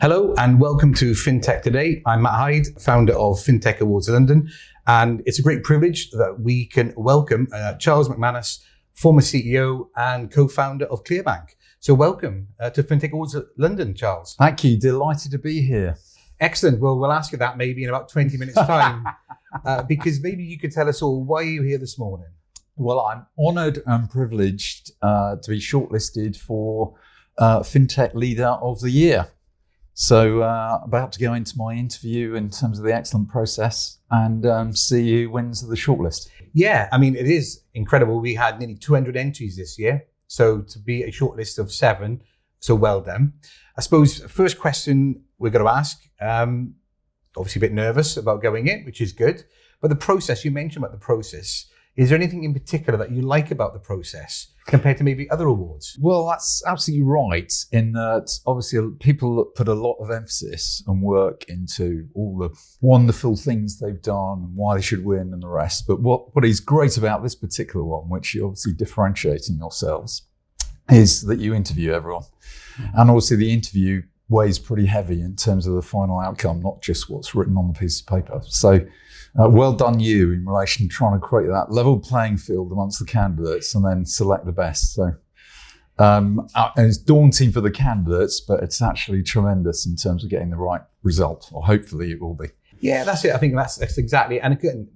Hello and welcome to Fintech Today. I'm Matt Hyde, founder of Fintech Awards London, and it's a great privilege that we can welcome Charles McManus, former CEO and co-founder of ClearBank. So welcome to Fintech Awards London, Charles. Thank you, delighted to be here. Excellent. Well, we'll ask you that maybe in about 20 minutes time, because maybe you could tell us all, why are you here this morning? Well, I'm honoured and privileged to be shortlisted for Fintech Leader of the Year. So about to go into my interview in terms of the excellent process and see who wins the shortlist. Yeah, I mean, it is incredible. We had nearly 200 entries this year. So to be a shortlist of 7, so well done. I suppose first question we're going to ask, obviously a bit nervous about going in, which is good. But the process, you mentioned about the process. Is there anything in particular that you like about the process compared to maybe other awards? Well, that's absolutely right, in that obviously people put a lot of emphasis and work into all the wonderful things they've done and why they should win and the rest. But what is great about this particular one, which you're obviously differentiating yourselves, is that you interview everyone. And obviously the interview weighs pretty heavy in terms of the final outcome, not just what's written on the piece of paper. So well done you in relation to trying to create that level playing field amongst the candidates and then select the best. So and it's daunting for the candidates, but it's actually tremendous in terms of getting the right result, or hopefully it will be. Yeah, that's it. I think that's exactly. And again,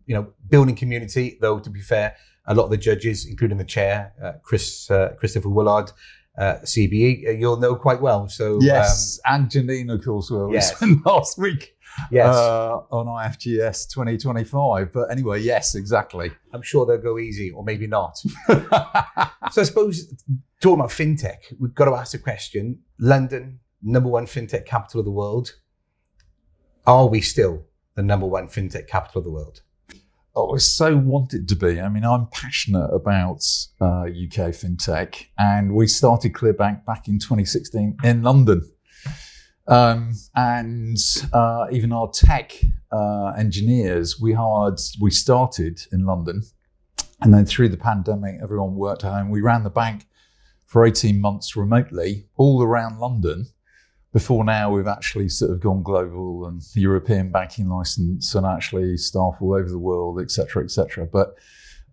building community, though, to be fair, a lot of the judges, including the chair, Christopher Willard, CBE, you'll know quite well. So yes, and Janine, of course, will. Yes. We spent last week. Yes. On IFGS 2025. But anyway, yes, exactly. I'm sure they'll go easy, or maybe not. So I suppose, talking about fintech, we've got to ask the question, London, number 1 fintech capital of the world. Are we still the number 1 fintech capital of the world? Oh, I so want it to be. I mean, I'm passionate about UK fintech, and we started ClearBank back in 2016 in London. And even our tech engineers, we started in London, and then through the pandemic, everyone worked at home. We ran the bank for 18 months remotely, all around London. Before now, we've actually sort of gone global and the European banking license and actually staff all over the world, et cetera, et cetera. But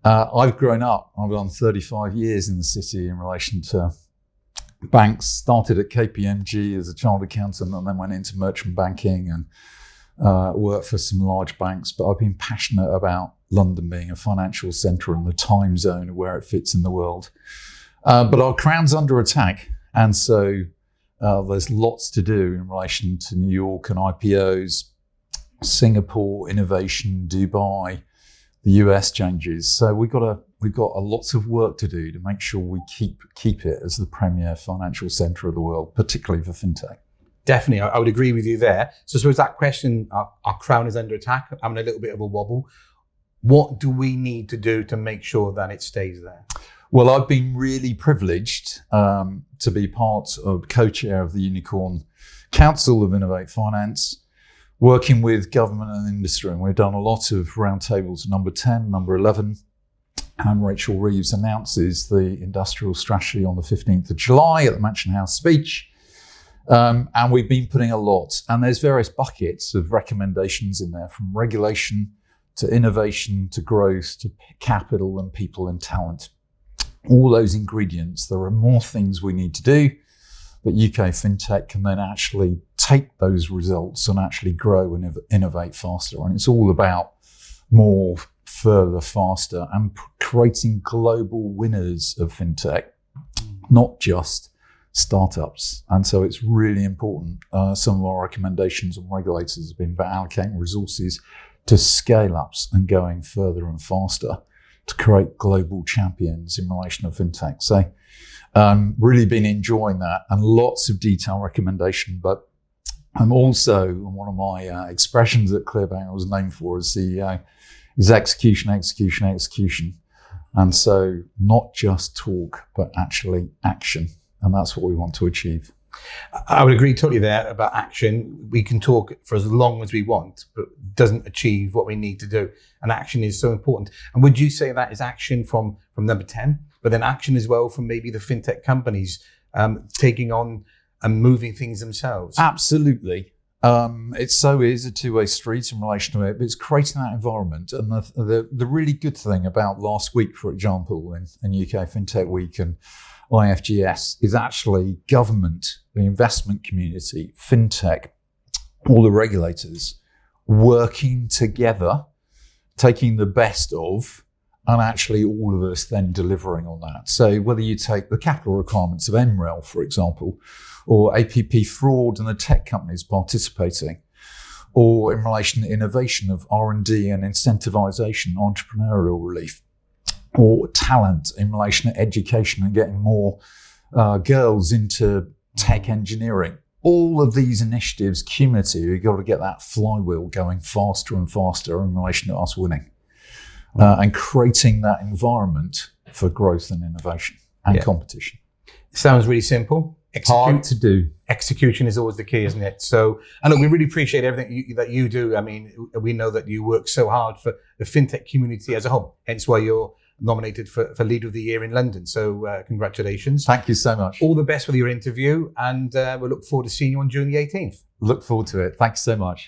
I've grown up, I've done 35 years in the city in relation to banks. Started at KPMG as a child accountant and then went into merchant banking and worked for some large banks. But I've been passionate about London being a financial centre and the time zone of where it fits in the world. But our crown's under attack. And so there's lots to do in relation to New York and IPOs, Singapore, innovation, Dubai, the US changes. So we've got a lots of work to do to make sure we keep it as the premier financial centre of the world, particularly for fintech. Definitely, I would agree with you there. So I suppose that question, our crown is under attack, having a little bit of a wobble. What do we need to do to make sure that it stays there? Well, I've been really privileged to be part of co-chair of the Unicorn Council of Innovate Finance, working with government and industry. And we've done a lot of roundtables, number 10, number 11. And Rachel Reeves announces the industrial strategy on the 15th of July at the Mansion House speech. And we've been putting a lot. And there's various buckets of recommendations in there, from regulation to innovation to growth to capital and people and talent. All those ingredients, there are more things we need to do, but UK fintech can then actually take those results and actually grow and innovate faster. And it's all about more, further, faster, and creating global winners of fintech, not just startups. And so it's really important. Some of our recommendations on regulators have been about allocating resources to scale ups and going further and faster to create global champions in relation to fintech. So really been enjoying that, and lots of detailed recommendation. But I'm also, one of my expressions at ClearBank I was named for as CEO is execution, execution, execution. And so not just talk, but actually action. And that's what we want to achieve. I would agree totally there about action. We can talk for as long as we want, but doesn't achieve what we need to do. And action is so important. And would you say that is action from number 10, but then action as well from maybe the fintech companies taking on and moving things themselves. Absolutely. It is a two-way street in relation to it, but it's creating that environment. And the really good thing about last week, for example, in UK Fintech Week and IFGS, is actually government, the investment community, fintech, all the regulators working together, taking the best of, and actually all of us then delivering on that. So whether you take the capital requirements of MREL, for example, or APP fraud and the tech companies participating, or in relation to innovation of R&D and incentivization, entrepreneurial relief, or talent in relation to education and getting more girls into tech engineering. All of these initiatives cumulative, you've got to get that flywheel going faster and faster in relation to us winning and creating that environment for growth and innovation and competition. Sounds really simple. Hard to do. Execution is always the key, isn't it? So, and look, we really appreciate everything that you do. I mean, we know that you work so hard for the fintech community as a whole, hence why you're nominated for Leader of the Year in London. So congratulations. Thank you so much. All the best with your interview, and we'll look forward to seeing you on June the 18th. Look forward to it. Thanks so much.